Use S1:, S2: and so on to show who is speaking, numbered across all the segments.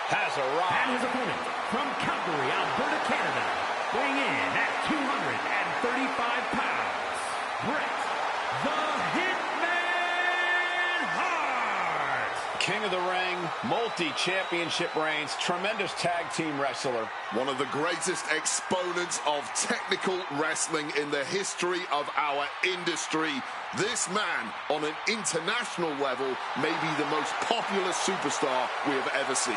S1: has arrived.
S2: And his opponent from Calgary, Alberta, Canada, weighing in at 235 pounds, Bret the Hitman Hart.
S1: King of the ring, multi-championship reigns, tremendous tag team wrestler.
S3: One of the greatest exponents of technical wrestling in the history of our industry. This man, on an international level, may be the most popular superstar we have ever seen.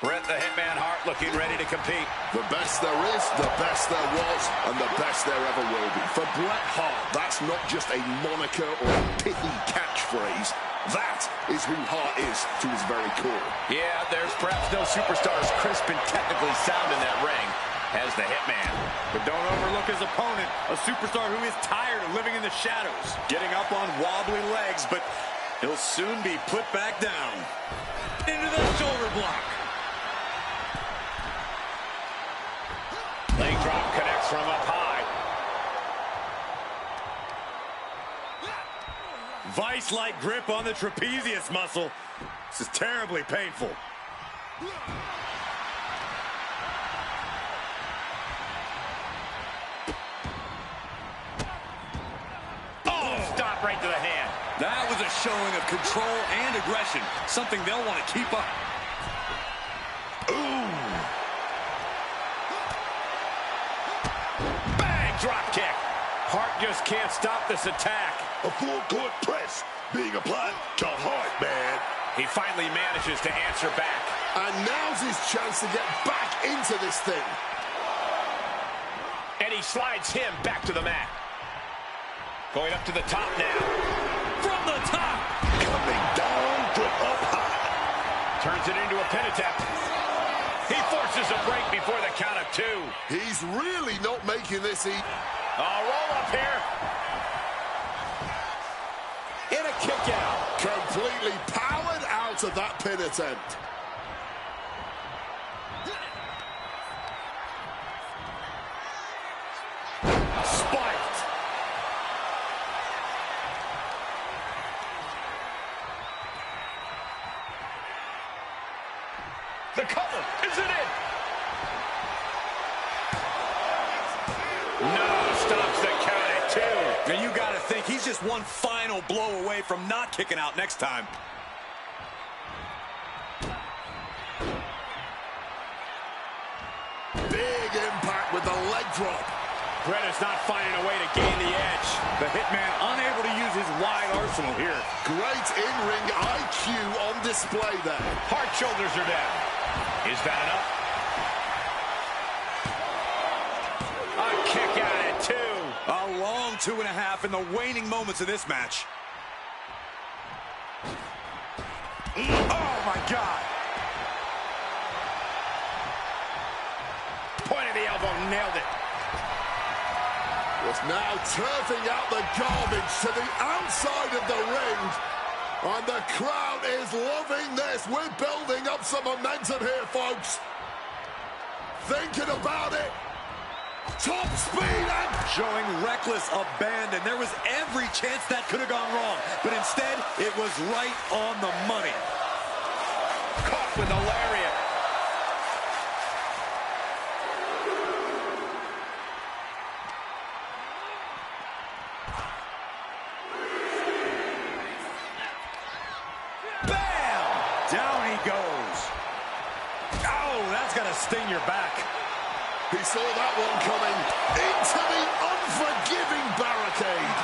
S1: Bret the Hitman Hart looking ready to compete.
S3: The best there is, the best there was, and the best there ever will be. For Bret Hart, that's not just a moniker or a pithy catchphrase. That is who Hart is to his very core.
S1: Yeah, there's perhaps no superstar as crisp and technically sound in that ring as the Hitman.
S4: But don't overlook his opponent, a superstar who is tired of living in the shadows, getting up on wobbly legs, but he'll soon be put back down. Into the shoulder block.
S1: Leg drop connects from up high.
S4: Vice-like grip on the trapezius muscle. This is terribly painful.
S1: Oh, stop right to the hand.
S4: That was a showing of control and aggression, something they'll want to keep up.
S1: Drop kick. Hart just can't stop this attack.
S3: A full court press being applied to Hart, man.
S1: He finally manages to answer back.
S3: And now's his chance to get back into this thing.
S1: And he slides him back to the mat. Going up to the top now.
S4: From the top.
S3: Coming down from up high.
S1: Turns it into a pin attempt. He forces a break before the count of 2.
S3: He's really not making this easy.
S1: Roll up here. In a kick out.
S3: Completely powered out of that pin attempt.
S1: Spiked. The cover. Is it in? No, stops the count at 2.
S4: And you got to think he's just one final blow away from not kicking out next time.
S3: Big impact with the leg drop.
S1: Bret is not finding a way to gain the edge.
S4: The Hitman unable to use his wide arsenal here.
S3: Great in-ring IQ on display there.
S1: Hart shoulders are down. Is that enough? A kick out at 2.
S4: A long 2.5 in the waning moments of this match. Oh, my God.
S1: Point of the elbow, nailed it.
S3: Was now turfing out the garbage to the outside of the ring. And the crowd is loving this. We're building up some momentum here, folks. Thinking about it. Top speed and...
S4: Showing reckless abandon. There was every chance that could have gone wrong. But instead, it was right on the money.
S1: Caught with a lariat.
S4: Bam! Down he goes. Oh, that's going to sting your back.
S3: He saw that one coming into the unforgiving barricade.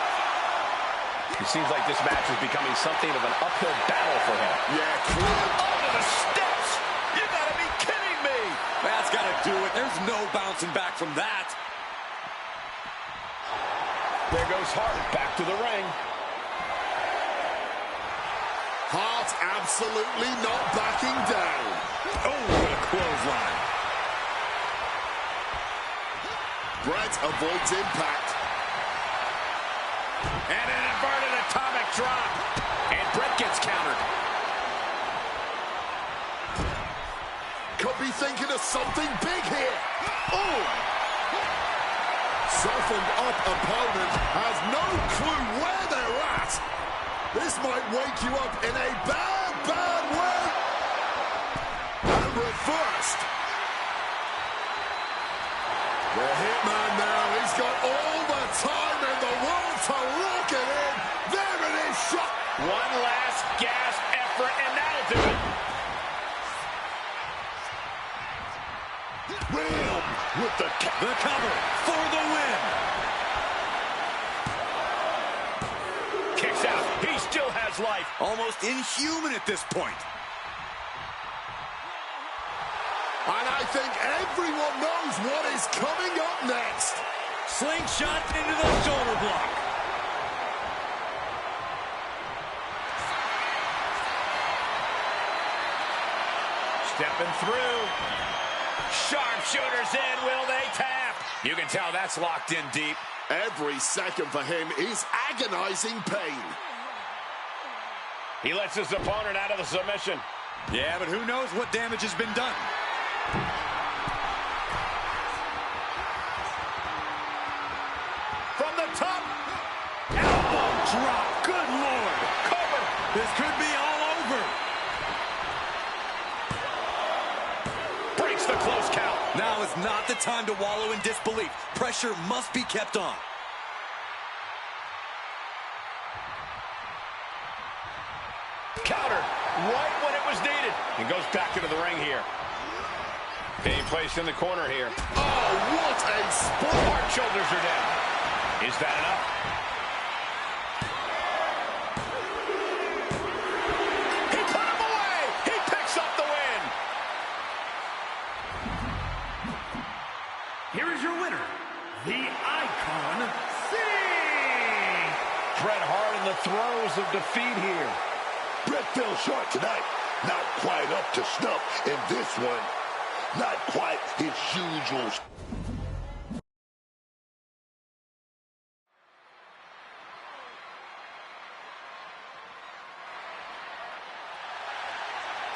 S1: It seems like this match is becoming something of an uphill battle for him.
S3: Yeah, clear.
S1: Over the steps! You gotta be kidding me!
S4: That's got to do it. There's no bouncing back from that.
S1: There goes Hart back to the ring.
S3: Hart absolutely not backing down.
S4: Oh, what a clothesline.
S3: Bret avoids impact.
S1: And an inverted atomic drop. And Brett gets countered.
S3: Could be thinking of something big here. Oh! Softened up opponent has no clue where they're at. This might wake you up in a bad, bad way. And reversed. The Hitman now, he's got all the time in the world to lock it in. There it is, shot.
S1: One last gasp effort, and that'll do it.
S3: Real with the
S4: cover for the win.
S1: Kicks out. He still has life.
S4: Almost inhuman at this point.
S3: And I think everyone knows what is coming up next.
S4: Slingshot into the shoulder block.
S1: Stepping through. Sharpshooters in. Will they tap? You can tell that's locked in deep.
S3: Every second for him is agonizing pain.
S1: He lets his opponent out of the submission.
S4: Yeah, but who knows what damage has been done.
S1: From the top.
S4: Elbow drop. Good Lord.
S1: Cover.
S4: This could be all over.
S1: Breaks the close count.
S4: Now is not the time to wallow in disbelief. Pressure must be kept on.
S1: Countered right when it was needed. And goes back into the ring here. Being placed in the corner here.
S3: Oh, what a spot.
S1: Hard shoulders are down. Is that enough? He put him away. He picks up the win.
S2: Here is your winner, the Icon Singh.
S1: Bret Hart in the throes of defeat here.
S5: Bret fell short tonight. Not quite up to snuff in this one. Not quite his usual.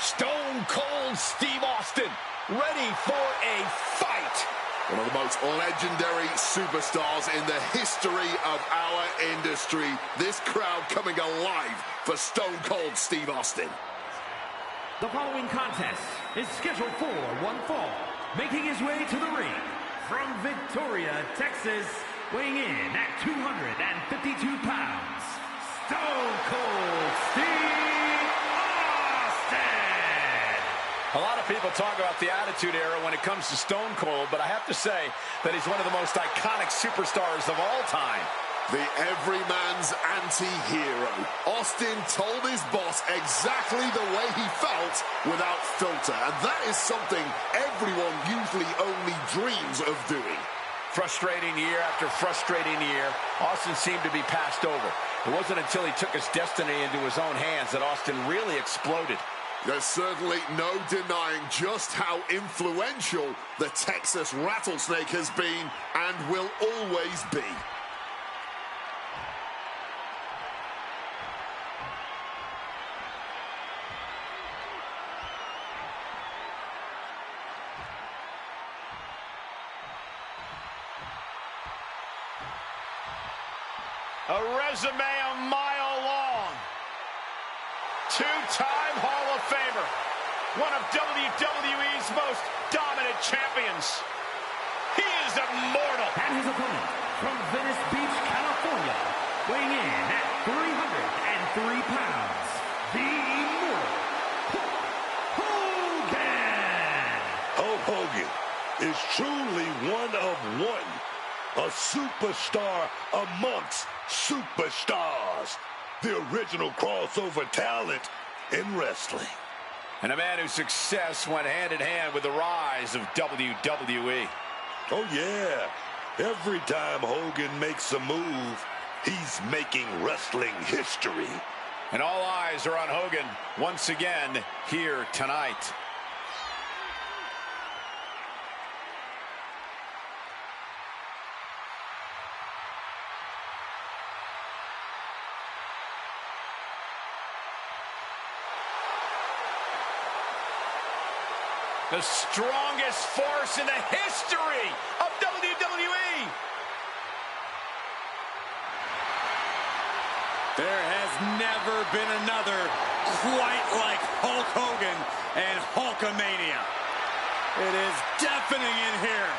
S1: Stone Cold Steve Austin, ready for a fight.
S3: One of the most legendary superstars in the history of our industry. This crowd coming alive for Stone Cold Steve Austin.
S2: The following contest is scheduled for one fall. Making his way to the ring from Victoria, Texas, weighing in at 252 pounds, Stone Cold Steve Austin.
S1: A lot of people talk about the Attitude Era when it comes to Stone Cold, but I have to say that he's one of the most iconic superstars of all time.
S3: The everyman's anti-hero. Austin told his boss exactly the way he felt without filter, and that is something everyone usually only dreams of doing.
S1: Frustrating year after frustrating year, Austin seemed to be passed over. It wasn't until he took his destiny into his own hands that Austin really exploded.
S3: There's certainly no denying just how influential the Texas Rattlesnake has been and will always be.
S1: A resume a mile long. Two-time Hall of Famer. One of WWE's most dominant champions. He is immortal.
S2: And his opponent from Venice Beach, California, weighing in at 303 pounds, the Immortal Hulk Hogan.
S5: Hulk Hogan is truly one of one. A superstar amongst superstars. The original crossover talent in wrestling.
S1: And a man whose success went hand in hand with the rise of WWE.
S5: Oh, yeah. Every time Hogan makes a move, he's making wrestling history.
S1: And all eyes are on Hogan once again here tonight. The strongest force in the history of WWE.
S4: There has never been another quite like Hulk Hogan and Hulkamania. It is deafening in here.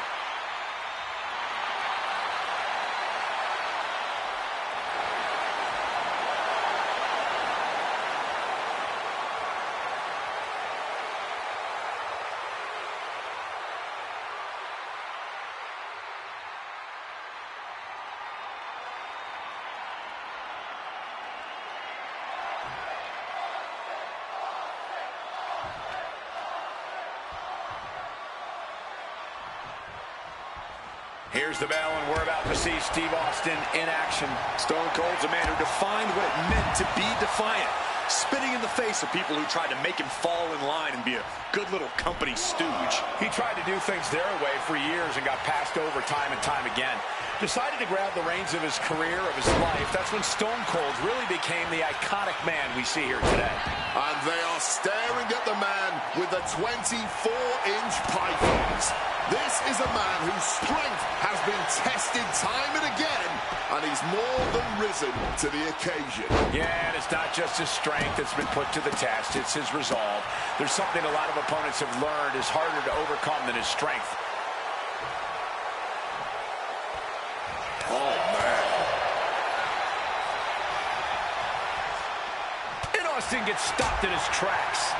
S1: Here's the bell, and we're about to see Steve Austin in action.
S4: Stone Cold's a man who defined what it meant to be defiant, spitting in the face of people who tried to make him fall in line and be a good little company stooge.
S1: He tried to do things their way for years and got passed over time and time again. Decided to grab the reins of his career, of his life. That's when Stone Cold really became the iconic man we see here today.
S3: And they are staring at the man with the 24-inch pythons. This is a man whose strength has been tested time and again, and he's more than risen to the occasion.
S1: Yeah, and it's not just his strength that's been put to the test, it's his resolve. There's something a lot of opponents have learned is harder to overcome than his strength.
S3: Oh, man.
S1: And Austin gets stopped in his tracks.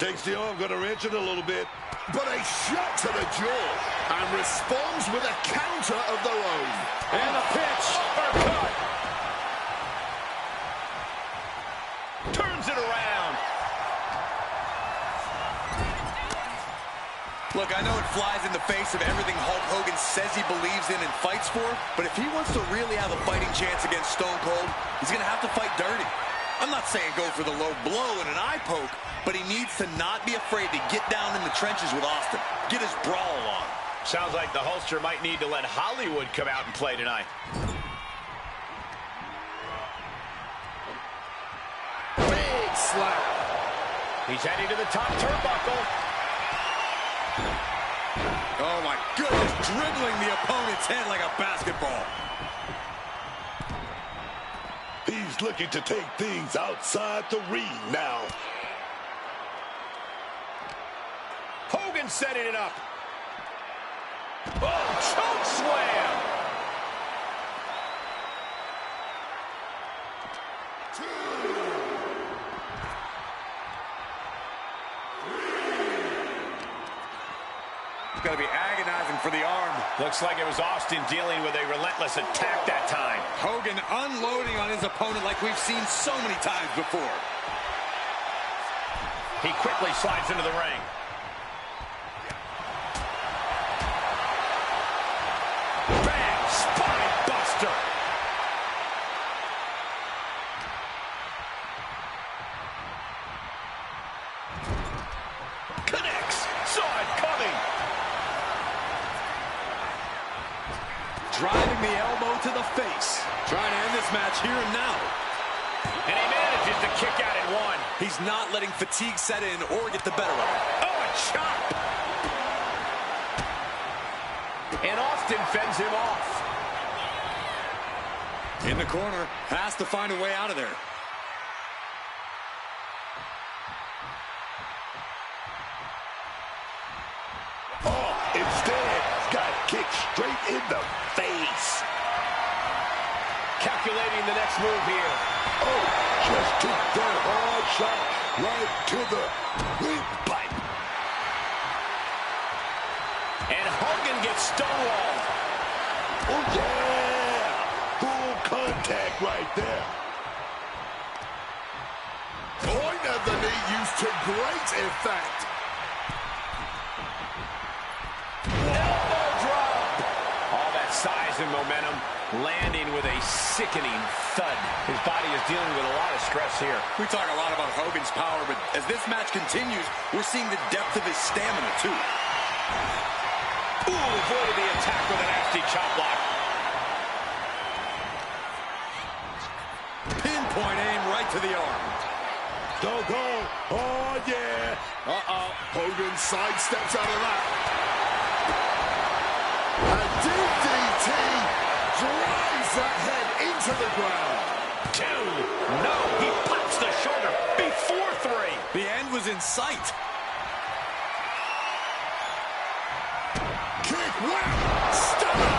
S5: Takes the arm, gonna wrench it a little bit.
S3: But a shot to the jaw, and responds with a counter of their own.
S1: And the pitch, uppercut. Turns it around.
S4: Look, I know it flies in the face of everything Hulk Hogan says he believes in and fights for, but if he wants to really have a fighting chance against Stone Cold, he's gonna have to fight dirty. I'm not saying go for the low blow and an eye poke, but he needs to not be afraid to get down in the trenches with Austin. Get his brawl on.
S1: Sounds like the Hulkster might need to let Hollywood come out and play tonight.
S3: Big slap.
S1: He's heading to the top turnbuckle.
S4: Oh my goodness, dribbling the opponent's head like a basketball.
S5: He's looking to take things outside the ring now.
S1: Hogan setting it up. Oh, choke slam.
S3: 2, 3.
S4: It's got to be agonizing for the arm.
S1: Looks like it was Austin dealing with a relentless attack that time.
S4: Hogan unloading on his opponent like we've seen so many times before.
S1: He quickly slides into the ring. Bam! Spine buster. Connects. Saw it coming.
S4: Driving the elbow to the face. Trying to end this match here and now.
S1: And he manages to kick out at one.
S4: He's not letting fatigue set in or get the better of him.
S1: Oh, a chop. And Austin fends him off.
S4: In the corner, has to find a way out of there.
S5: Oh, instead, got kicked straight in the face.
S1: Calculating the next move here.
S5: Oh, just took that hard shot right to the windpipe.
S1: And Hogan gets stonewalled.
S5: Oh, yeah! Full contact right there.
S3: Point of the knee used to great effect.
S1: Elbow drop. All that size and momentum landing with a sickening thud. His body is dealing with a lot of stress here.
S4: We talk a lot about Hogan's power, but as this match continues, we're seeing the depth of his stamina, too.
S1: Ooh, avoided the attack with a nasty chop block.
S4: Pinpoint aim right to the arm.
S3: Stone Cold. Oh, yeah. Hogan sidesteps out of that. A DDT drives that head into the ground.
S1: 2. No, he pops the shoulder before 3.
S4: The end was in sight.
S3: Kick, wow, stunner.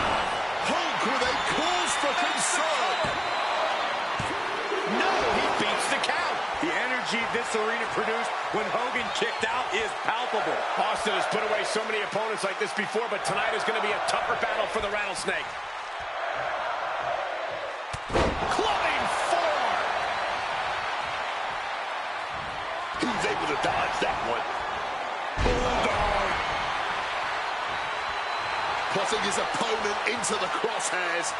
S3: Hulk with a cause for concern.
S1: No, he beats the count.
S4: The energy this arena produced when Hogan kicked out is palpable.
S1: Austin has put away so many opponents like this before, but tonight is going to be a tougher battle for the Rattlesnake. Clubbing forearm.
S5: He was able to dodge that one.
S3: Bulldog. Putting his opponent into the crosshairs.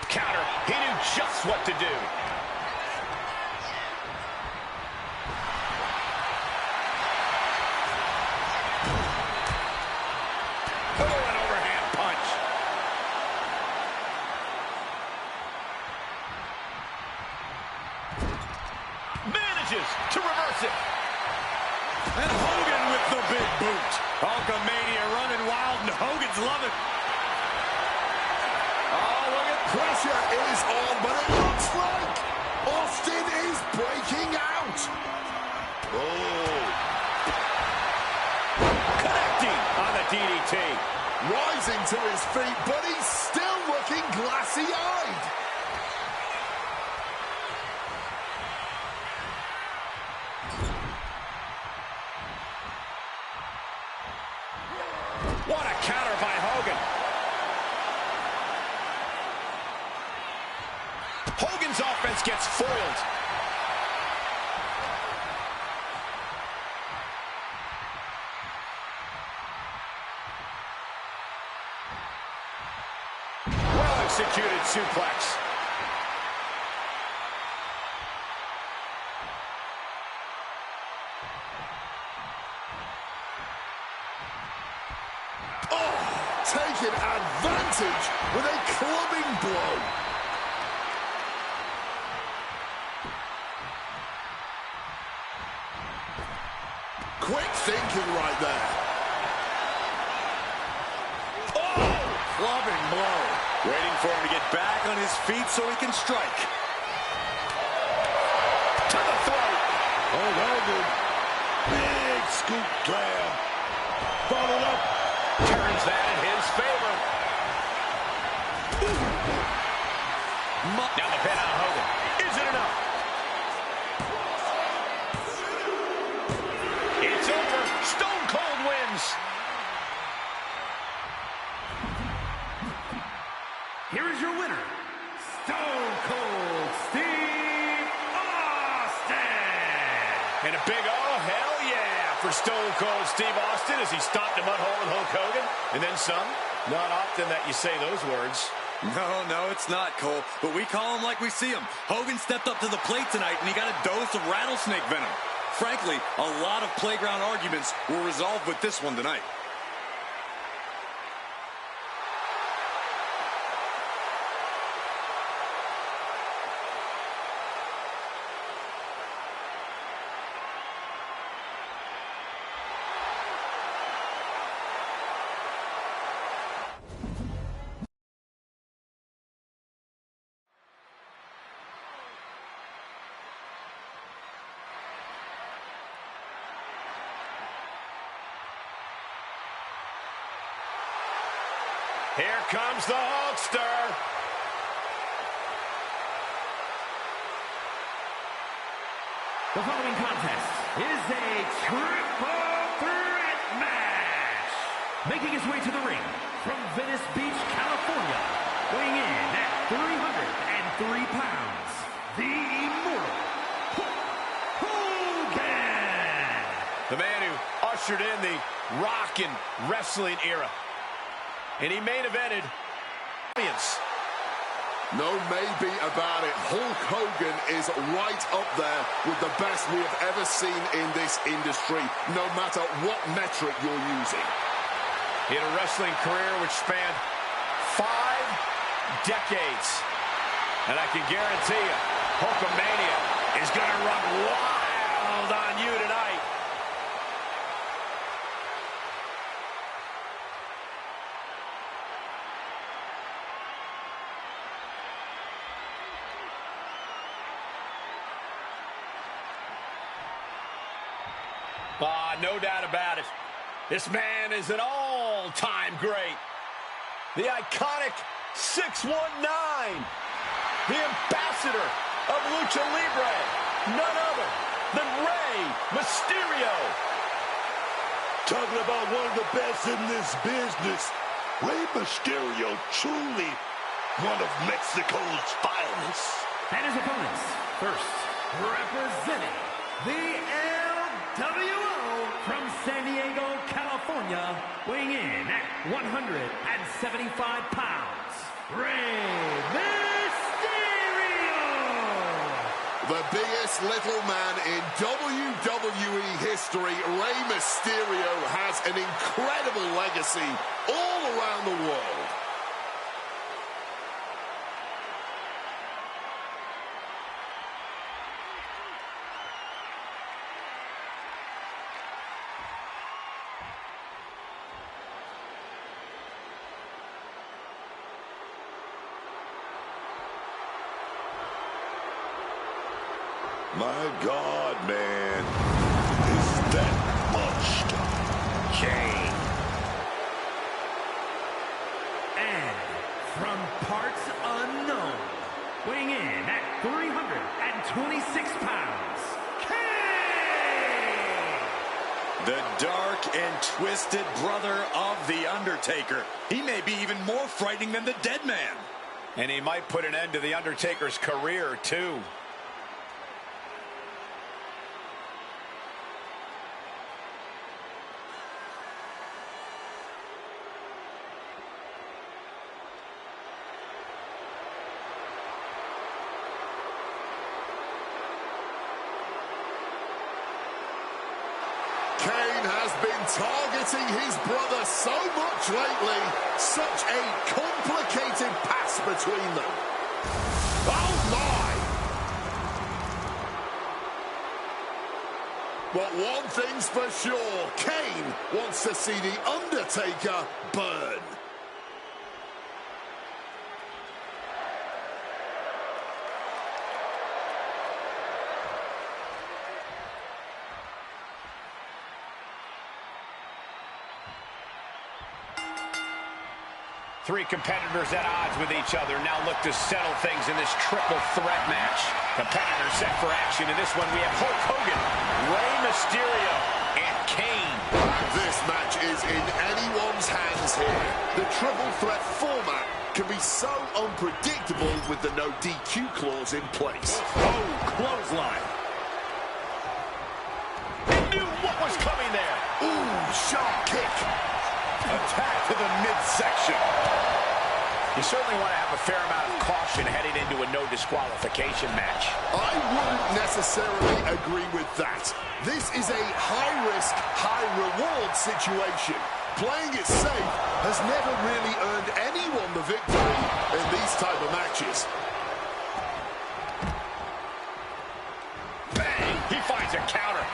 S1: Counter. He knew just what to do. Oh, an overhand punch. Manages to reverse it.
S4: And Hogan with the big boot. Hulkamania running wild, and Hogan's loving.
S3: Oh, look at pressure is on, but it looks like Austin is breaking out. Oh.
S1: Connecting on the DDT.
S3: Rising to his feet, but he's still looking glassy-eyed.
S1: What a counter by Hogan. Hogan's offense gets foiled. Well-executed suplex.
S3: Taking advantage with a clubbing blow. Quick thinking right there.
S4: Oh! Clubbing blow. Waiting for him to get back on his feet so he can strike.
S1: To the throat.
S5: Oh, Hogan. Big scoop slam. Followed up.
S1: Turns that in his favor. Now the pin on Hogan. Is it enough? It's over. Stone Cold wins.
S2: Here is your winner, Stone Cold Steve Austin.
S1: And a big oh, hell yeah, for Stone Cold Steve Austin as he stomped a mud hole in Hulk Hogan. And then some. Not often that you say those words.
S4: No, it's not, Cole. But we call him like we see him. Hogan stepped up to the plate tonight, and he got a dose of rattlesnake venom. Frankly, a lot of playground arguments were resolved with this one tonight.
S1: Here comes the Hulkster.
S2: The following contest is a triple threat match. Making his way to the ring from Venice Beach, California, weighing in at 303 pounds, the Immortal Hulk Hogan.
S1: The man who ushered in the rock and wrestling era. And he main evented champions.
S3: No maybe about it. Hulk Hogan is right up there with the best we have ever seen in this industry, no matter what metric you're using.
S1: He had a wrestling career which spanned 5 decades. And I can guarantee you, Hulkamania is going to run wild on you tonight. No doubt about it. This man is an all-time great. The iconic 619. The ambassador of Lucha Libre. None other than Rey Mysterio.
S5: Talking about one of the best in this business. Rey Mysterio, truly one of Mexico's finest.
S2: And his opponents, first, representing the LWO from San Diego, California, weighing in at 175 pounds, Rey Mysterio!
S3: The biggest little man in WWE history, Rey Mysterio, has an incredible legacy all around the world.
S5: My God, man. Is that much stuff?
S3: Kane.
S2: And from parts unknown, weighing in at 326 pounds, Kane!
S4: The dark and twisted brother of The Undertaker. He may be even more frightening than the Dead Man.
S1: And he might put an end to The Undertaker's career, too.
S3: Kane has been targeting his brother so much lately. Such a complicated pass between them. Oh, my! But one thing's for sure, Kane wants to see The Undertaker burn.
S1: Three competitors at odds with each other now look to settle things in this triple threat match. Competitors set for action. In this one, we have Hulk Hogan, Rey Mysterio, and Kane.
S3: This match is in anyone's hands here. The triple threat format can be so unpredictable with the no DQ clause in place.
S1: Oh, clothesline. He knew what was coming there.
S3: Ooh, sharp kick.
S1: Attack to the midsection. You certainly want to have a fair amount of caution heading into a no disqualification match.
S3: I wouldn't necessarily agree with that. This is a high-risk, high-reward situation. Playing it safe has never really earned anyone the victory in these type of matches.
S1: Bang! He finds a counter.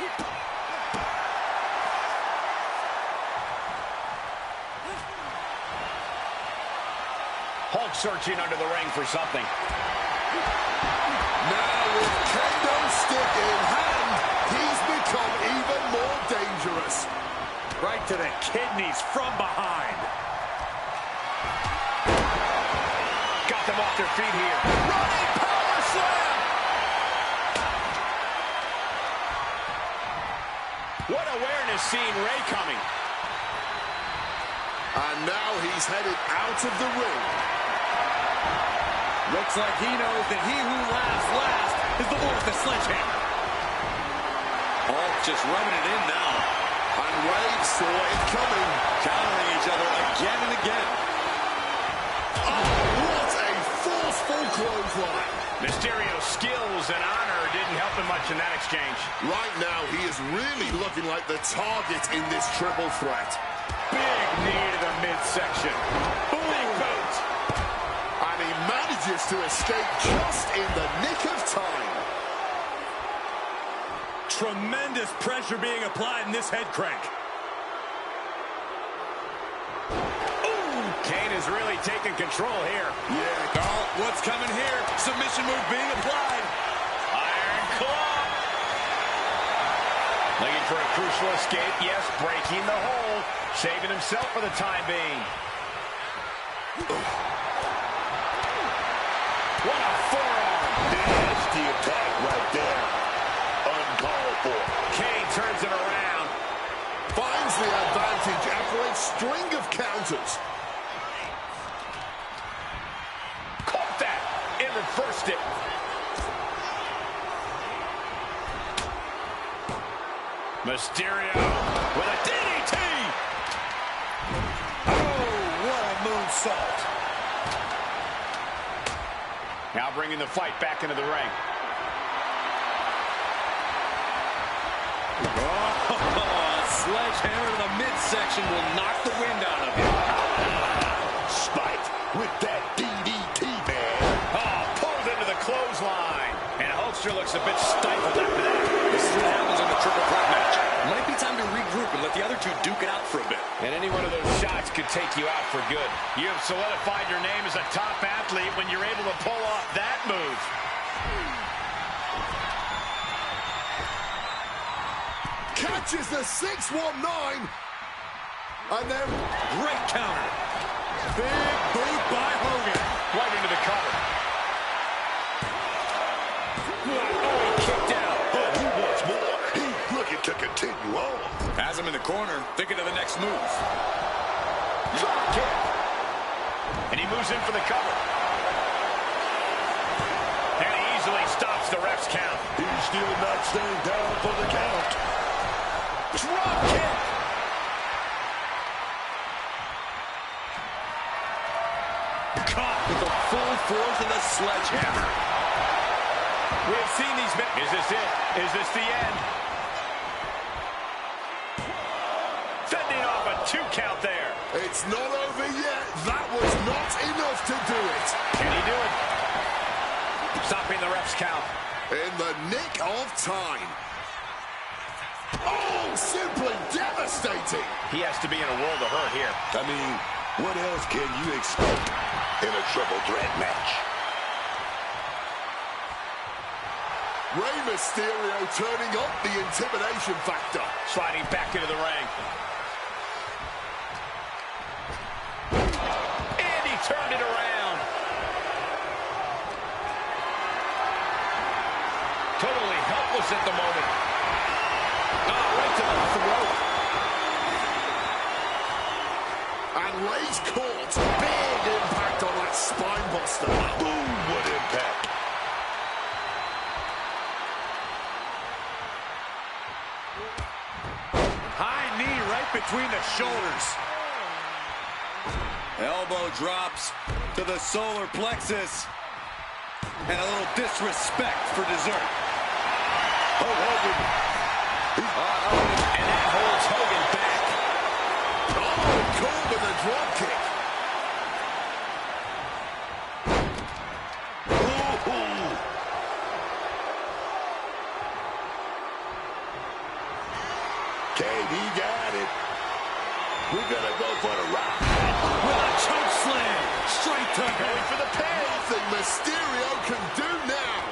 S1: Hulk searching under the ring for something.
S3: Now with kendo stick in hand, he's become even more dangerous.
S1: Right to the kidneys from behind. Got them off their feet here. Running power slam. What awareness seeing Rey coming.
S3: And now he's headed out of the ring.
S4: Looks like he knows that he who laughs last is the one with the sledgehammer. Hulk just rubbing it in now.
S3: And Rey saw it coming.
S4: Countering each other again and again.
S3: Oh, what a forceful
S1: Mysterio's skills and honor didn't help him much in that exchange.
S3: Right now, he is really looking like the target in this triple threat.
S1: Big knee to the midsection. Big boot.
S3: And he manages to escape just in the nick of time.
S1: Tremendous pressure being applied in this head crank. Kane is really taking control here.
S4: Yeah, Carl, what's coming here? Submission move being applied.
S1: Iron Claw. Looking for a crucial escape. Yes, breaking the hold. Saving himself for the time being. What a forearm.
S5: Nasty attack right there. Uncalled for.
S1: Kane turns it around.
S3: Finds the advantage after a string of counters.
S1: Caught that and reversed it. Mysterio with a DDT.
S4: Oh, what a moonsault.
S1: Now bringing the fight back into the ring.
S4: Oh, a sledgehammer to the midsection will knock the wind out of him.
S5: Spike with that DDT, man.
S1: Oh, pulled into the clothesline. And Hulkster looks a bit stifled after that.
S4: This is what happens in the triple threat match. Might be time to regroup and let the other two duke it out for a bit.
S1: And any one of those shots could take you out for good. You have solidified your name as a top athlete when you're able to pull off that move.
S3: Catches the 619. And then
S4: Great counter. Big boot by Hogan.
S1: Right into the cover. Oh, he kicked out.
S5: But he wants more. He's looking to continue on.
S4: Has him in the corner, thinking of the next move.
S1: Drop kick. And he moves in for the cover. And he easily stops the ref's count.
S5: He's still not staying down for the count.
S1: Drop kick.
S4: Caught with the full force of the sledgehammer.
S1: We have seen these men. Is this it? Is this the end? Fending off a 2 count there.
S3: it's not over yet. That was not enough to do it.
S1: Can he do it? Stopping the ref's count.
S3: In the nick of time. Oh, simply devastating.
S1: He has to be in a world of hurt here.
S5: I mean, what else can you expect in a triple threat match?
S3: Rey Mysterio turning up the intimidation factor.
S1: Sliding back into the ring. And he turned it around. Totally helpless at the moment. Oh, right to the throat.
S3: And Rey's caught. Big impact on that spine buster.
S5: Boom, what impact.
S1: High knee right between the shoulders.
S4: Elbow drops to the solar plexus. And a little disrespect for dessert.
S5: Hogan.
S1: And that holds Hogan back.
S3: Oh, caught with a drop kick.
S5: Ooh. Okay, he got it. We're gonna go for the rock.
S1: With a choke slam. Straight to him.
S5: Going for the pin.
S3: Nothing Mysterio can do now.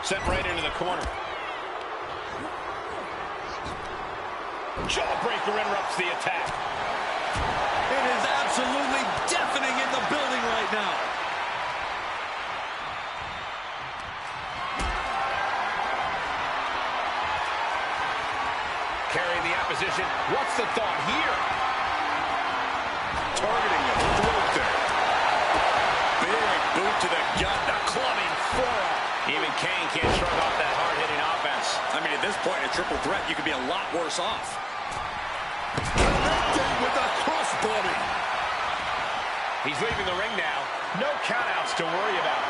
S1: Sent right into the corner. Jawbreaker interrupts the attack.
S4: It is absolutely deafening in the building right now.
S1: Carrying the opposition. What's the thought here?
S4: Targeting the throat there. Big boot to the gut.
S1: The clubbing forearm. Even Kane can't shrug off that hard-hitting offense.
S4: I mean, at this point in a triple threat, you could be a lot worse off.
S3: Connecting with the crossbody.
S1: He's leaving the ring now. No countouts to worry about.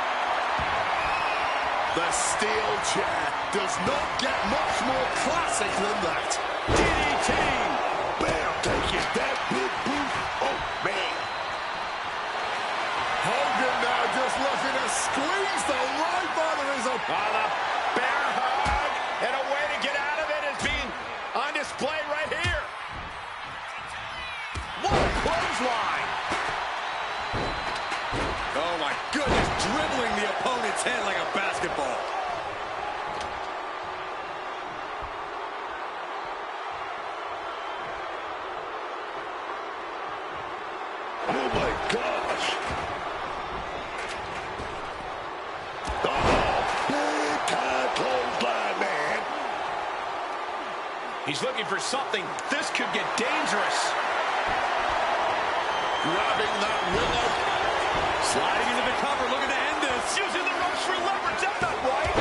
S3: The steel chair does not get much more classic than that.
S1: DDT!
S5: Bam, take it, that big boot. Oh, man.
S3: Hogan now just looking to squeeze the life out of his opponent.
S1: The bear hug, and a way to get out of it is being on display right here. What a clothesline!
S4: Oh my goodness, dribbling the opponent's head like a basketball.
S5: Oh, my gosh. Big time clothesline, man.
S1: He's looking for something. This could get dangerous.
S3: Grabbing that willow.
S4: Sliding into the cover, looking to end this.
S1: Using the ropes for leverage. That's not right.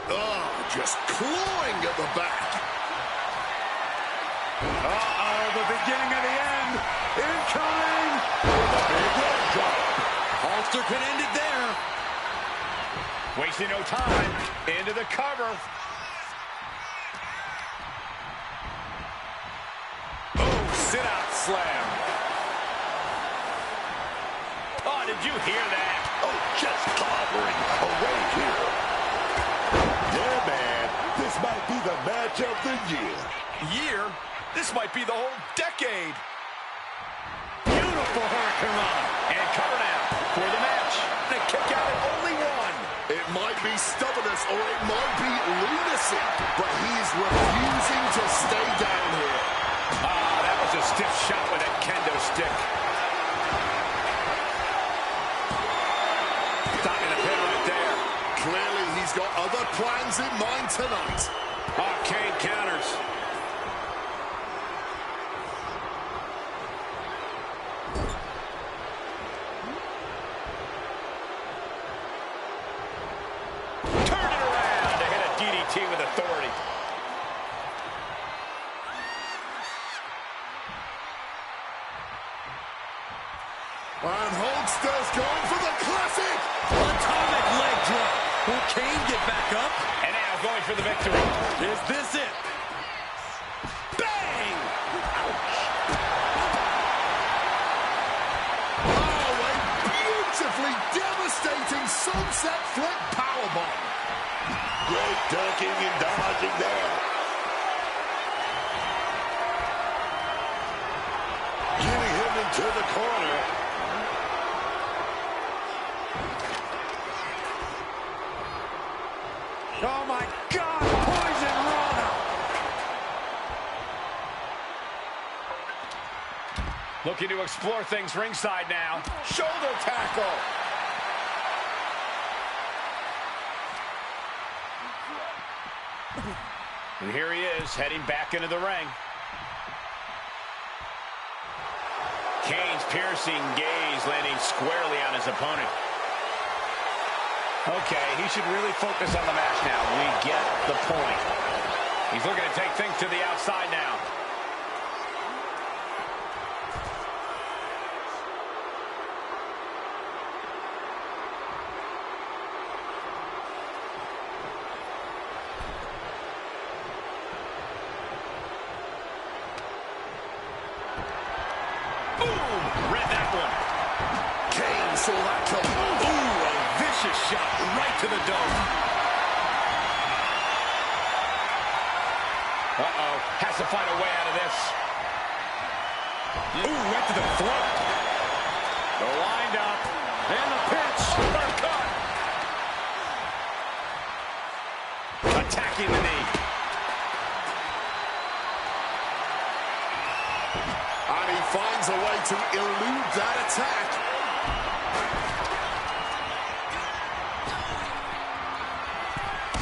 S3: Oh, just clawing at the back.
S1: Uh-oh, the beginning of the end. Incoming. With a big leg drop.
S4: Halter can end it there.
S1: Wasting no time. Into the cover. Oh, sit-out slam. Oh, did you hear that?
S5: Oh, just clobbering away here. Yeah, man, this might be the match of the year.
S1: Year? This might be the whole decade. Beautiful Hurricane Rana. And cover now for the match. The kick out at only one.
S3: It might be stubbornness or it might be lunacy, but he's refusing to stay down here.
S1: Ah, that was a stiff shot with that kendo stick. Stopping the pin right there.
S3: Clearly, he's got other plans in mind tonight.
S1: Oh, Kane counters. Turn it around to hit a DDT with authority.
S3: And Hulkster's going for the classic.
S4: Atomic leg drop. Will Kane get back up?
S1: And now going for the victory.
S4: Is this it?
S1: Bang!
S3: Oh, a beautifully devastating sunset flip powerbomb.
S5: Great ducking and dodging there. Getting him into the corner.
S1: Oh, my God! Poison Rana! Looking to explore things ringside now. Shoulder tackle! And here he is, heading back into the ring. Kane's piercing gaze landing squarely on his opponent. Okay, he should really focus on the match now. We get the point. He's looking to take things to the outside now. Boom! Read that one.
S3: Kane saw that coming.
S1: Ooh, a vicious shot right to the dome. Uh-oh, has to find a way out of this. Ooh, right to the throat. The wind up, and the pitch, uppercut. Attacking the knee.
S3: And he finds a way to elude that attack.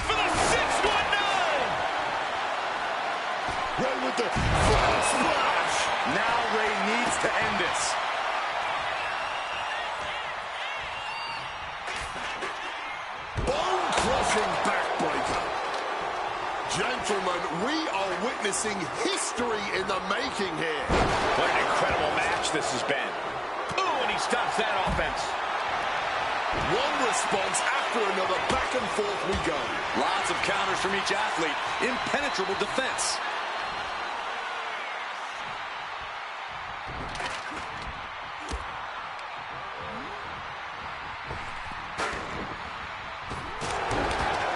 S1: For the 619!
S5: Right with the
S3: Front splash.
S4: Now Ray needs to end this.
S3: Bone-crushing backbreaker. Gentlemen, we are witnessing history in the making here.
S1: What an incredible match this has been. Ooh, and he stops that offense.
S3: One response after another, back and forth we go.
S4: Lots of counters from each athlete. Impenetrable defense.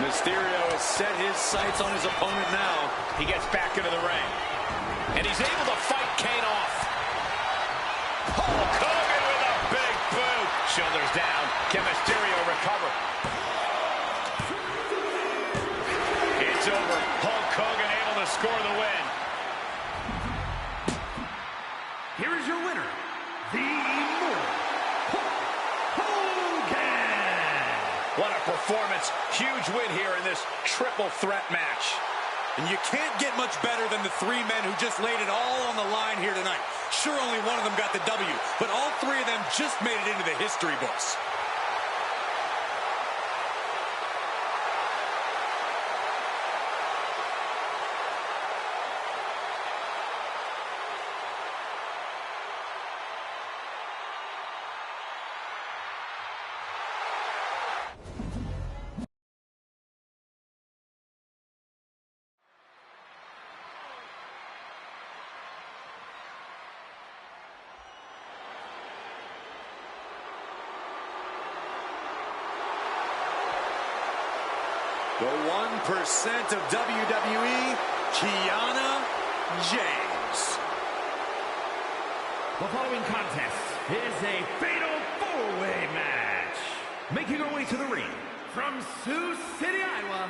S4: Mysterio has set his sights on his opponent now.
S1: He gets back into the ring. And he's able to fight Kane off. Hulk Hogan with a big boot. Shoulders down. Can Mysterio recover? It's over. Hulk Hogan able to score the win.
S2: Here is your winner, the Immortal Hulk Hogan.
S1: What a performance. Huge win here in this triple threat match.
S4: And you can't get much better than the three men who just laid it all on the line here tonight. Sure, only one of them got the W, but all three of them just made it into the history books. The 1% of WWE, Kiana James.
S2: The following contest is a fatal four-way match. Making her way to the ring from Sioux City, Iowa,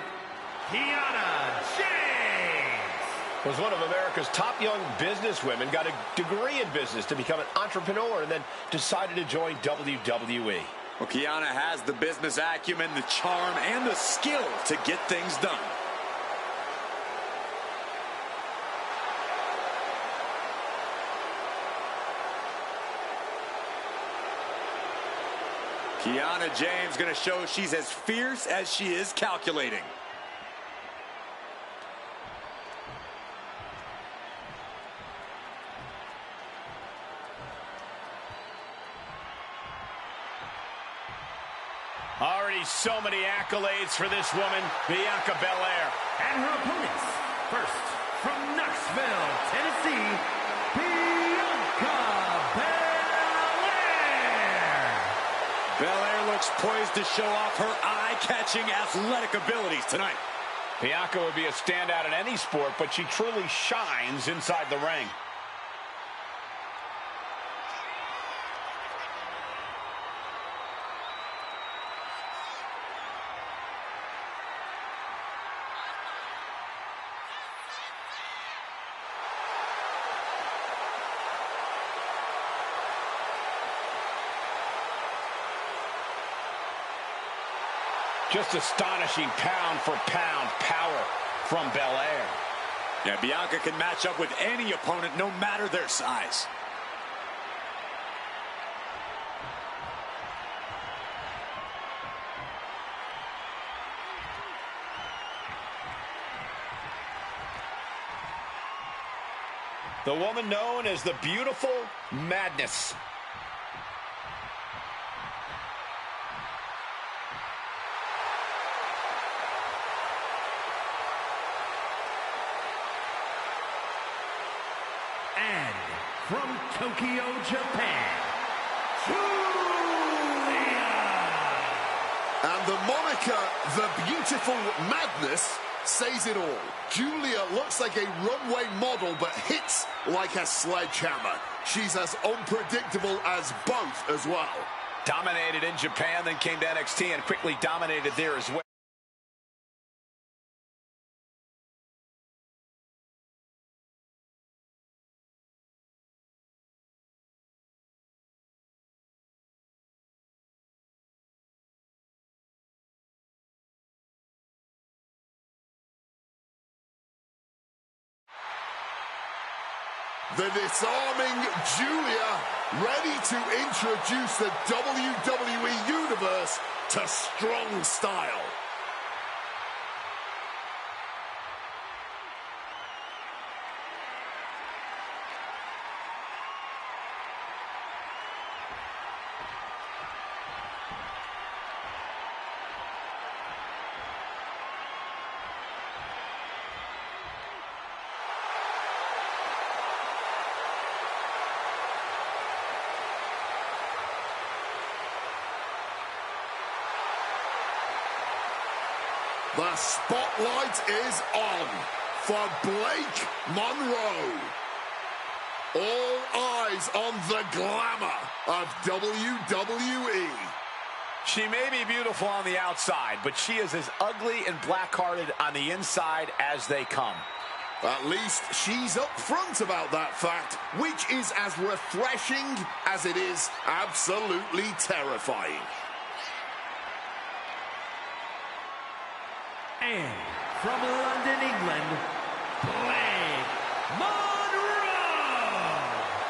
S2: Kiana James.
S1: Was one of America's top young businesswomen, got a degree in business to become an entrepreneur, and then decided to join WWE.
S4: Well, Kiana has the business acumen, the charm, and the skill to get things done. Kiana James going to show she's as fierce as she is calculating.
S1: Already so many accolades for this woman, Bianca Belair.
S2: And her opponents, first from Knoxville, Tennessee, Bianca Belair.
S4: Belair looks poised to show off her eye-catching athletic abilities tonight.
S1: Bianca would be a standout in any sport, but she truly shines inside the ring. Just astonishing pound-for-pound power from Belair.
S4: Yeah, Bianca can match up with any opponent, no matter their size.
S1: The woman known as the Beautiful Madness.
S2: And from Tokyo, Japan, Julia.
S3: And the moniker, the Beautiful Madness, says it all. Julia looks like a runway model, but hits like a sledgehammer. She's as unpredictable as both as well.
S1: Dominated in Japan, then came to NXT and quickly dominated there as well.
S3: The disarming Julia, ready to introduce the WWE Universe to strong style. The spotlight is on for Blake Monroe. All eyes on the glamour of WWE.
S1: She may be beautiful on the outside, but she is as ugly and black-hearted on the inside as they come.
S3: At least she's upfront about that fact, which is as refreshing as it is absolutely terrifying.
S2: And from London, England, Blake Monroe.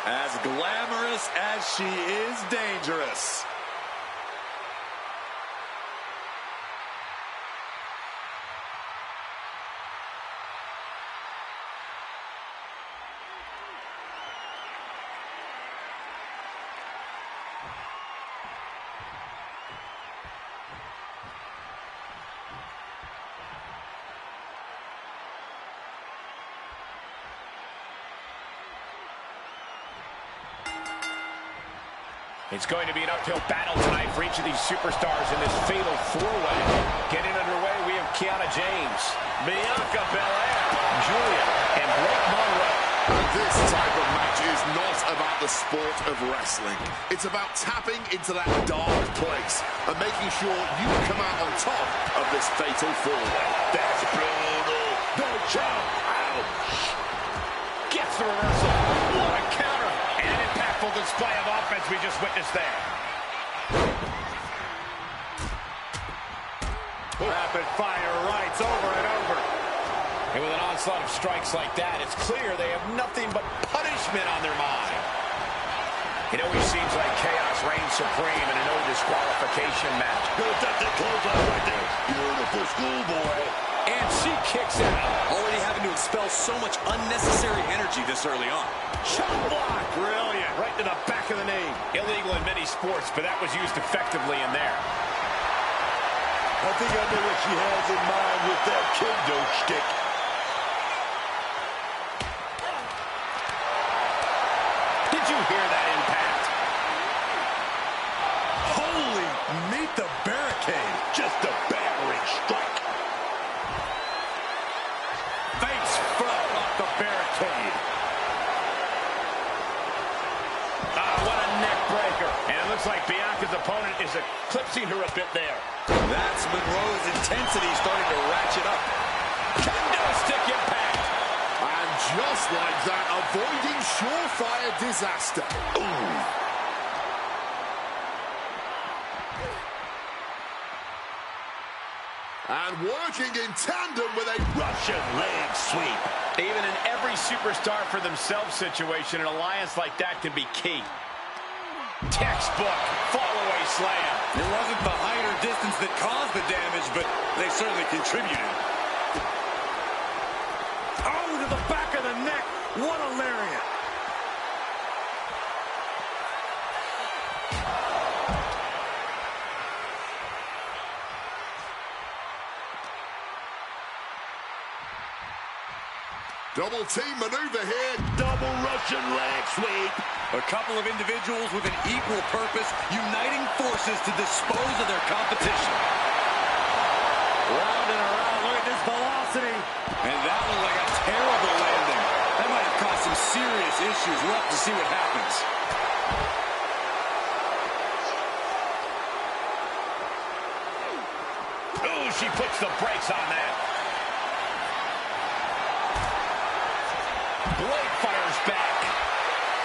S4: As glamorous as she is dangerous.
S1: It's going to be an uphill battle tonight for each of these superstars in this fatal four-way. Getting underway, we have Kiana James, Bianca Belair, Julia, and Blake Monroe.
S3: This type of match is not about the sport of wrestling. It's about tapping into that dark place and making sure you come out on top of this fatal four-way.
S5: That's brutal. Don't jump. Ouch.
S1: Gets the reversal. What a counter. And an impactful display of offense we just witnessed there. Rapid fire rights over and over. And with an onslaught of strikes like that, it's clear they have nothing but punishment on their mind. It always seems like chaos reigns supreme in a no disqualification match.
S5: That's the clothesline right there. Beautiful schoolboy.
S1: And she kicks out.
S4: Already having to expel so much unnecessary energy this early on.
S1: Chop block. Brilliant. Right to the back of the knee. Illegal in many sports, but that was used effectively in there.
S5: I think I know what she has in mind with that kendo stick.
S1: Did you hear that impact?
S4: Holy, meet the barricade.
S5: Just a battering strike.
S1: Face front off the barricade. What a neck breaker. And it looks like Bianca's opponent is eclipsing her a bit there.
S4: That's Monroe's intensity starting to ratchet up.
S1: Kendo stick impact.
S3: And just like that, avoiding surefire disaster. Ooh. And working in tandem with a
S5: Russian leg sweep.
S1: Even in every superstar for themselves situation, an alliance like that can be key. Textbook fall-away slam.
S4: It wasn't the height or distance that caused the damage, but they certainly contributed.
S1: Oh, to the back of the neck. What a lariat.
S3: double team maneuver here.
S5: Double Russian leg sweep.
S4: A couple of individuals with an equal purpose, uniting forces to dispose of their competition.
S1: Round and around. Look at this velocity.
S4: And that looked like a terrible landing. That might have caused some serious issues. We'll have to see what happens.
S1: Oh, she puts the brakes on that. Blake fires back.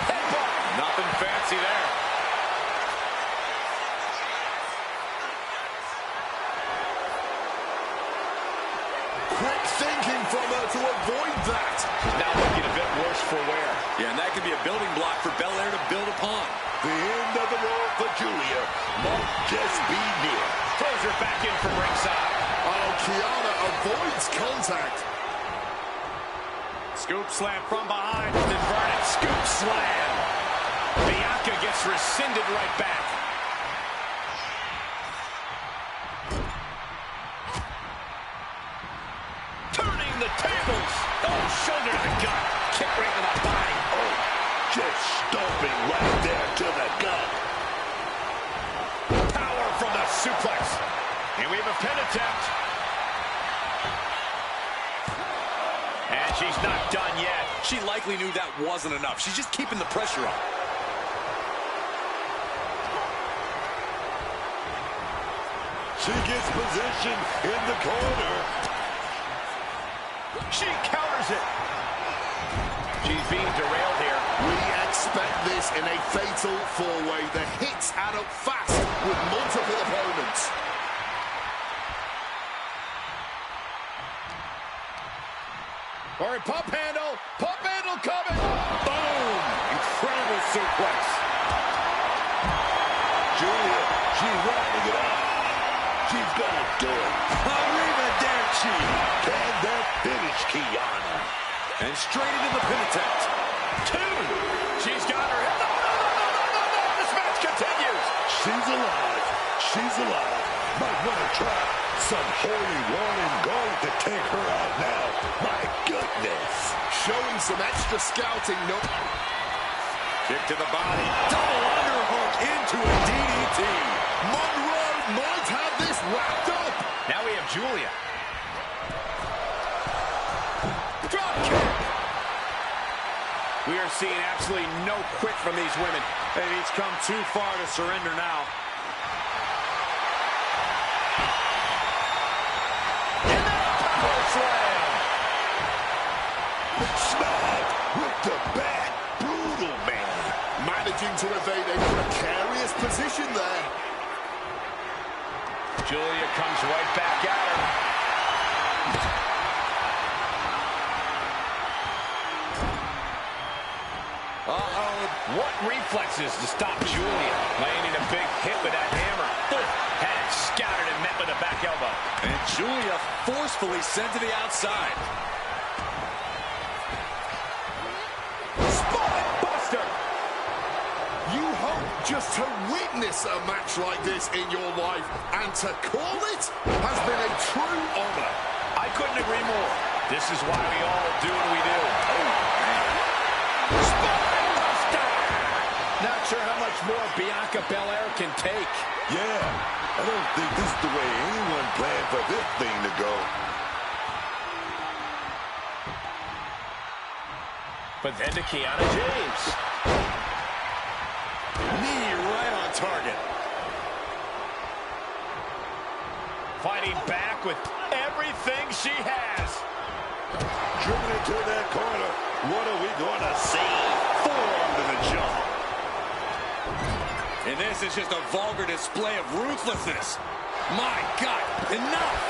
S1: Headbutt.
S4: Nothing fancy there.
S3: Quick thinking from her to avoid that.
S1: She's now looking a bit worse for wear.
S4: Yeah, and that could be a building block for Belair to build upon.
S5: The end of the road for Julia might just be near.
S1: Throws her back in from ringside.
S3: Oh, Kiana avoids contact.
S1: Scoop slam from behind. Inverted scoop slam. Bianca gets rescinded right back. Turning the tables. Oh, shoulder to the gut. Kick right to the body.
S5: Oh, just stomping right there to the gut.
S1: Power from the suplex. And we have a pin attempt. she's not done yet.
S4: She likely knew that wasn't enough. She's just keeping the pressure on.
S5: She gets position in the corner.
S1: She counters it. She's being derailed here.
S3: We expect this in a fatal four-way. The hits add up fast with multiple opponents.
S1: Or a pump handle coming. Boom! Incredible suplex.
S5: Julia, she's riding it out. She's gonna do it.
S4: Arrivederci.
S5: Can that finish Kiana?
S4: And straight into the pin attempt.
S1: 2. She's got her. No. This match continues.
S5: She's alive. She's alive. Might want to try some holy warning gold to take her out now. My goodness.
S3: Showing some extra scouting. No.
S4: Kick to the body. Double underhook into a DDT.
S3: Monroe might have this wrapped up.
S1: Now we have Julia. Drop kick. We are seeing absolutely no quit from these women.
S4: And he's come too far to surrender now.
S1: And then a power slam.
S5: Smack with the back. Brutal, man.
S3: Managing to evade a precarious position there.
S1: Julia comes right back at her. What reflexes to stop Julia. Landing a big hit with that hammer. Had it scattered and met with a back elbow.
S4: And Julia forcefully sent to the outside.
S1: Spine buster.
S3: You hope just to witness a match like this in your life, and to call it has been a true honor.
S1: I couldn't agree more. This is why we all do what we do. Spine buster. Not sure how much more Bianca Belair can take.
S5: Yeah, I don't think this is the way anyone planned for this thing to go.
S1: But then to Kiana James.
S4: Knee right on target.
S1: Fighting back with everything she has.
S5: Driven into that corner. What are we going to see? Forearm to the jaw.
S4: And this is just a vulgar display of ruthlessness. My God, enough!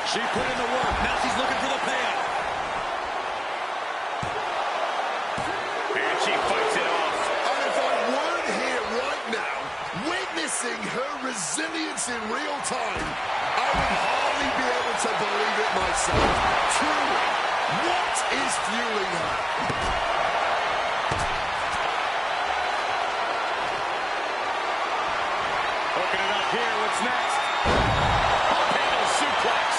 S4: She put in the work. Now she's looking for the payoff.
S1: And she fights it off.
S3: And if I weren't here right now, witnessing her resilience in real time, I would hardly be able to believe it myself. Truly, what is fueling her?
S4: Hooking it up here. What's next?
S1: Handle suplex.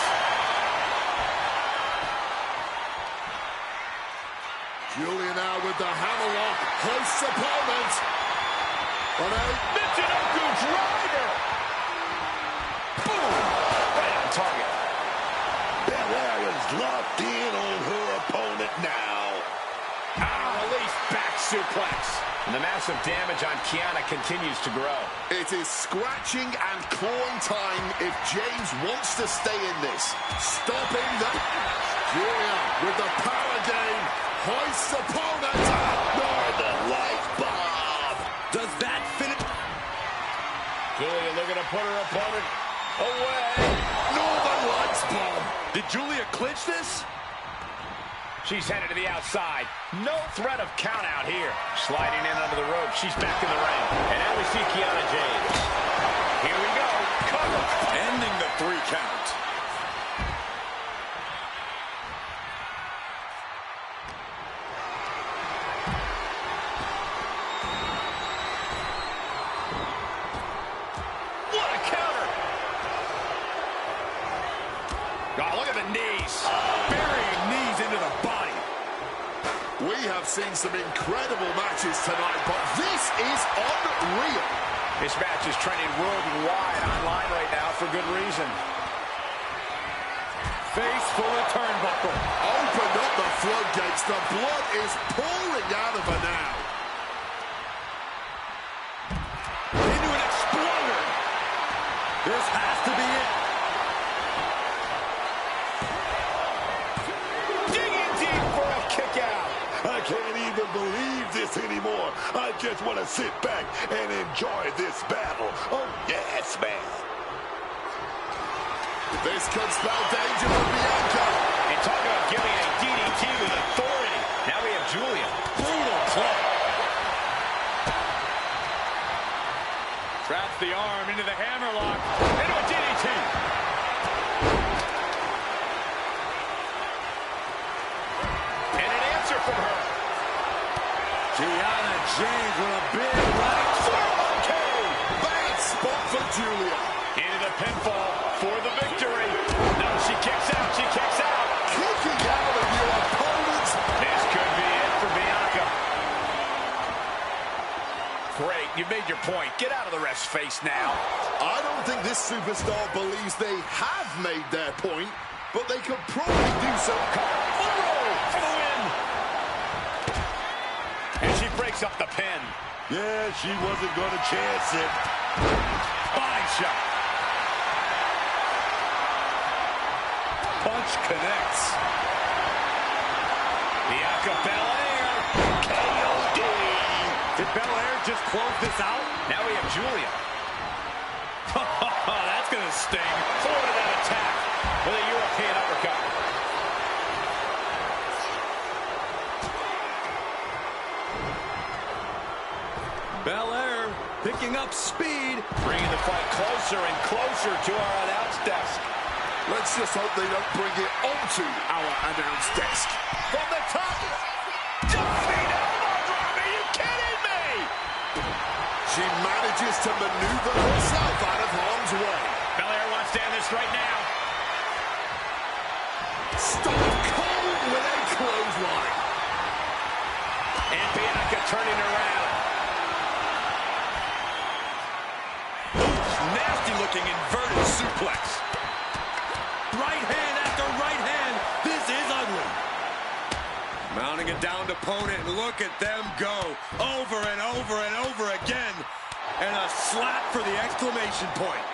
S3: Julia now with the hammerlock, hoists opponent. On a
S1: Michinoku driver. Boom. Right on target.
S5: Belair is locked in on her opponent now.
S1: Release back suplex. And the massive damage on Kiana continues to grow.
S3: It is scratching and clawing time if James wants to stay in this. Stopping the... Julia with the power game. Hoists opponent. Northern Light Bomb.
S4: Does that finish?
S1: Julia looking to put her opponent away.
S3: Northern Lights Bomb.
S4: Did Julia clinch this?
S1: She's headed to the outside. No threat of count out here. Sliding in under the rope. She's back in the ring. And now we see Kiana James. Here we go. Cover.
S4: Ending the 3 count.
S1: What a counter. Oh, look at the knees.
S4: Burying knees into the body.
S3: We have seen some incredible matches tonight, but this is unreal.
S1: This match is trending worldwide online right now for good reason.
S4: face full of turnbuckle.
S3: Open up the floodgates. The blood is pouring out of her now.
S4: Into an exploder. This has to be it.
S1: Digging deep for a kick out.
S5: I can't even believe this anymore. I just want to sit back and enjoy this battle. Oh, yes, man.
S3: This could spell danger for Bianca.
S1: And talk about giving a DDT with authority. Now we have Julia. Brutal club.
S4: Traps the arm into the hammerlock. Into a DDT.
S1: And an answer from her.
S4: Kiana James with a big right.
S3: Bad spot for Julia.
S1: Into the pinfall for the victory. No, she kicks out. She kicks out.
S3: Kicking out of your opponents.
S1: This could be it for Bianca. Great, you made your point. Get out of the ref's face now.
S3: I don't think this superstar believes they have made their point, but they could probably do so.
S1: Monroe for the win. And she breaks up the pin.
S5: Yeah, she wasn't going to chance it.
S1: Body shot.
S4: Punch connects.
S1: Bianca Belair. KOD.
S4: Did Belair just close this out?
S1: Now we have Julia.
S4: That's going to sting.
S1: Forward of that attack with a European uppercut.
S4: Belair picking up speed.
S1: Bringing the fight closer and closer to our announce desk.
S3: Let's just hope they don't bring it onto our announce desk.
S1: From the top. Diving elbow drop. Are you kidding me?
S3: She manages to maneuver herself out of harm's way.
S1: Belair wants to end this right now.
S3: Stone Cold with a clothesline.
S1: And Bianca turning around.
S4: Nasty looking inverted suplex. Right hand after right hand. This is ugly. Mounting a downed opponent, and look at them go. Over and over and over again. And a slap for the exclamation point.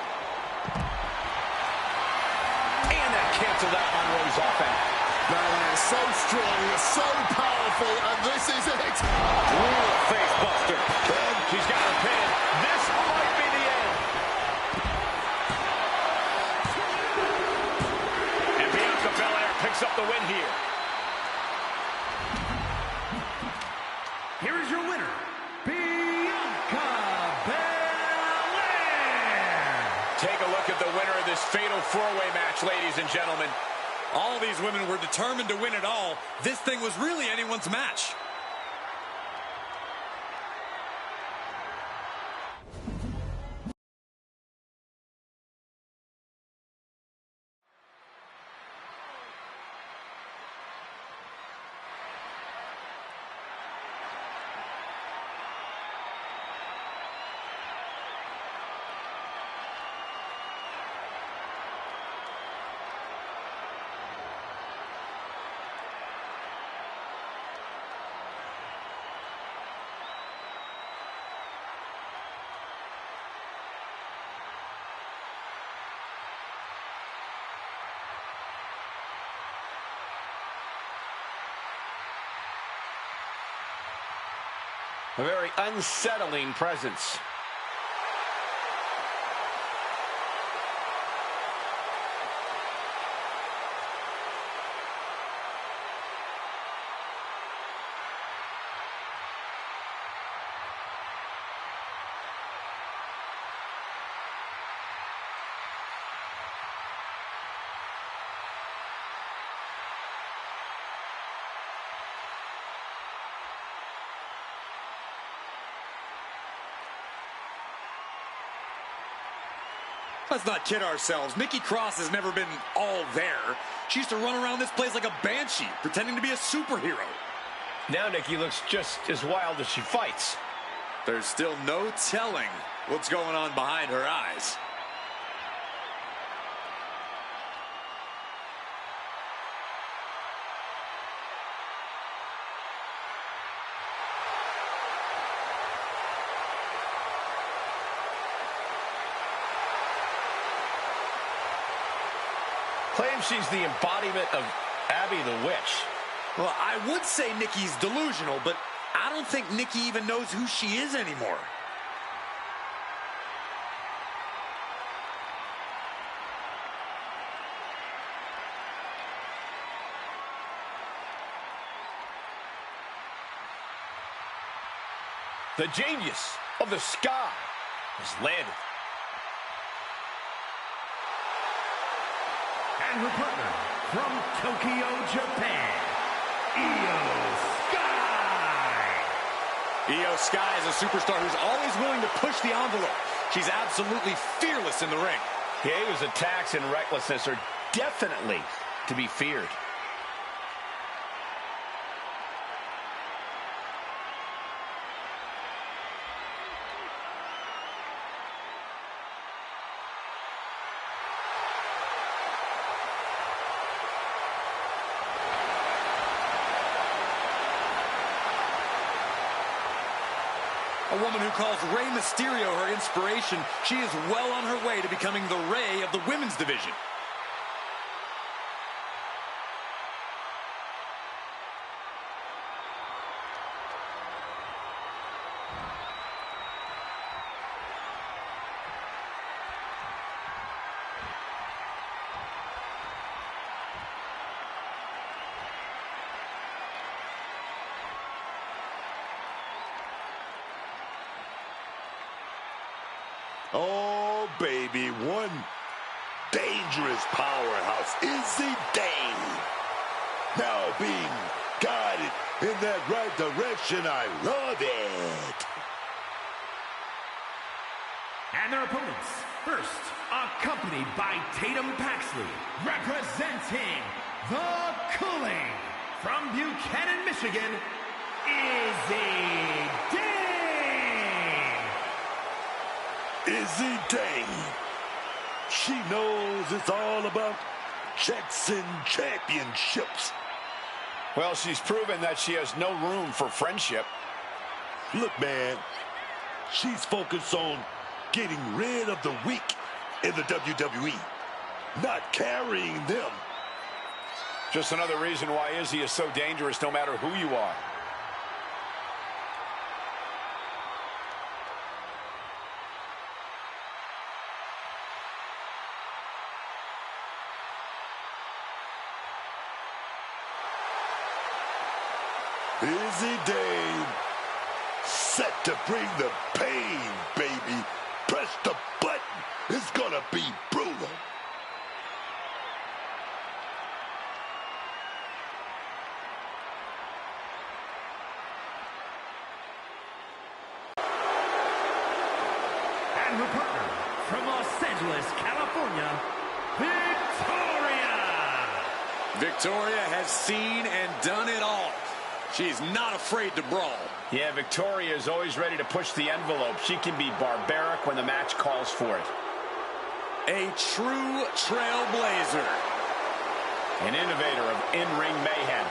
S1: And that canceled out Monroe's offense.
S3: Belair so strong, so powerful, and this is it.
S1: Brutal face buster. She's got her pin. This might be the end. And Bianca Belair picks up the win here.
S2: Here is your winner, Bianca Belair.
S1: Take a look at the winner of this fatal four-way match, ladies and gentlemen.
S4: All these women were determined to win it all. This thing was really anyone's match.
S1: A very unsettling presence.
S4: Let's not kid ourselves. Nikki Cross has never been all there. She used to run around this place like a banshee, pretending to be a superhero.
S1: Now Nikki looks just as wild as she fights.
S4: There's still no telling what's going on behind her eyes.
S1: Claims she's the embodiment of Abby the Witch.
S4: Well, I would say Nikki's delusional, but I don't think Nikki even knows who she is anymore.
S1: The genius of the sky has landed.
S2: And her partner from Tokyo, Japan, Io Sky.
S4: Io Sky is a superstar who's always willing to push the envelope. She's absolutely fearless in the ring.
S1: Yeah, Io's attacks and recklessness are definitely to be feared.
S4: A woman who calls Rey Mysterio her inspiration, she is well on her way to becoming the Rey of the women's division.
S5: Oh, baby, one dangerous powerhouse, Izzy Dane. Now being guided in that right direction, I love it.
S2: And their opponents, first, accompanied by Tatum Paxley, representing the Cooling from Buchanan, Michigan, Izzy Dane.
S5: Izzy Dane. She knows it's all about checks and championships.
S1: Well, she's proven that she has no room for friendship.
S5: Look, man, she's focused on getting rid of the weak in the WWE, not carrying them.
S1: Just another reason why Izzy is so dangerous no matter who you are.
S5: Izzy Dane, set to bring the pain, baby. Press the button. It's gonna be brutal.
S2: And her partner from Los Angeles, California, Victoria.
S4: Victoria has seen and done it all. She's not afraid to brawl.
S1: Yeah, Victoria is always ready to push the envelope. She can be barbaric when the match calls for it.
S4: A true trailblazer.
S1: An innovator of in-ring mayhem.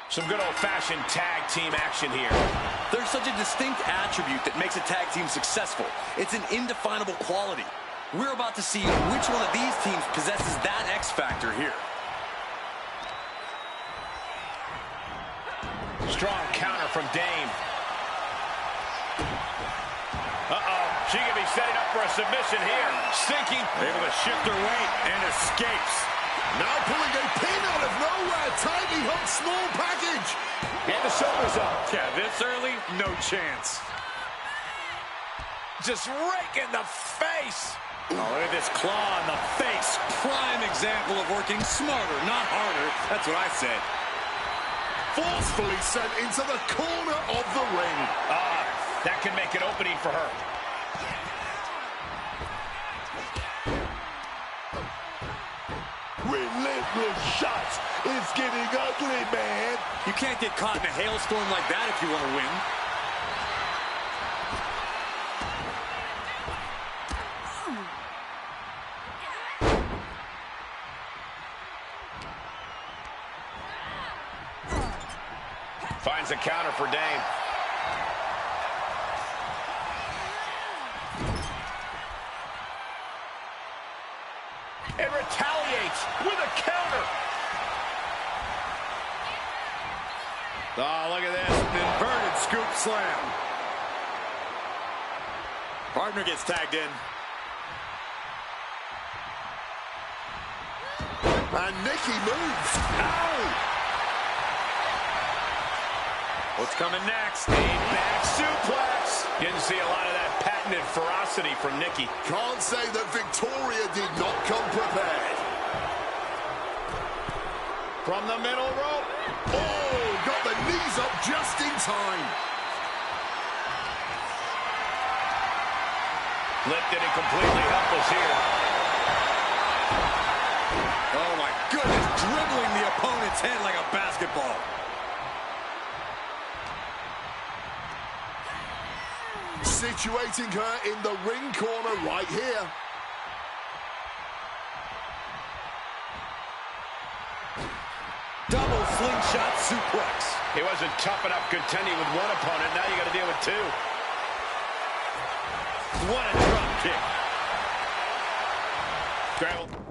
S1: Some good old-fashioned tag team action here.
S4: There's such a distinct attribute that makes a tag team successful. It's an indefinable quality. We're about to see which one of these teams possesses that X factor here.
S1: Strong counter from Dane. Uh-oh, she could be setting up for a submission here. Sinking.
S4: Able to shift her weight and escapes.
S3: Now pulling a pin out of nowhere. Tiny hook, small package.
S1: And the shoulders up.
S4: Yeah, this early, no chance.
S1: Just rake in the face.
S4: Oh, look at this claw in the face. Prime example of working smarter, not harder. That's what I said.
S3: Forcefully sent into the corner of the ring.
S1: That can make an opening for her.
S5: Relentless shots. It's getting ugly, man.
S4: You can't get caught in a hailstorm like that if you want to win.
S1: Finds a counter for Dane. And retaliates with a counter.
S4: Oh, look at this. Inverted scoop slam. Partner gets tagged in.
S3: And Nikki moves.
S4: Ow! What's coming next?
S1: A back suplex. Didn't see a lot of that patented ferocity from Nikki.
S3: Can't say that Victoria did not come prepared.
S1: From the middle rope.
S3: Oh, got the knees up just in time.
S1: Lifted and completely helpless here.
S4: Oh, my goodness. Dribbling the opponent's head like a basketball.
S3: Situating her in the ring corner right here.
S4: Double slingshot suplex.
S1: He wasn't tough enough contending with one opponent. Now you got to deal with two.
S4: What a drop kick.
S1: Scramble.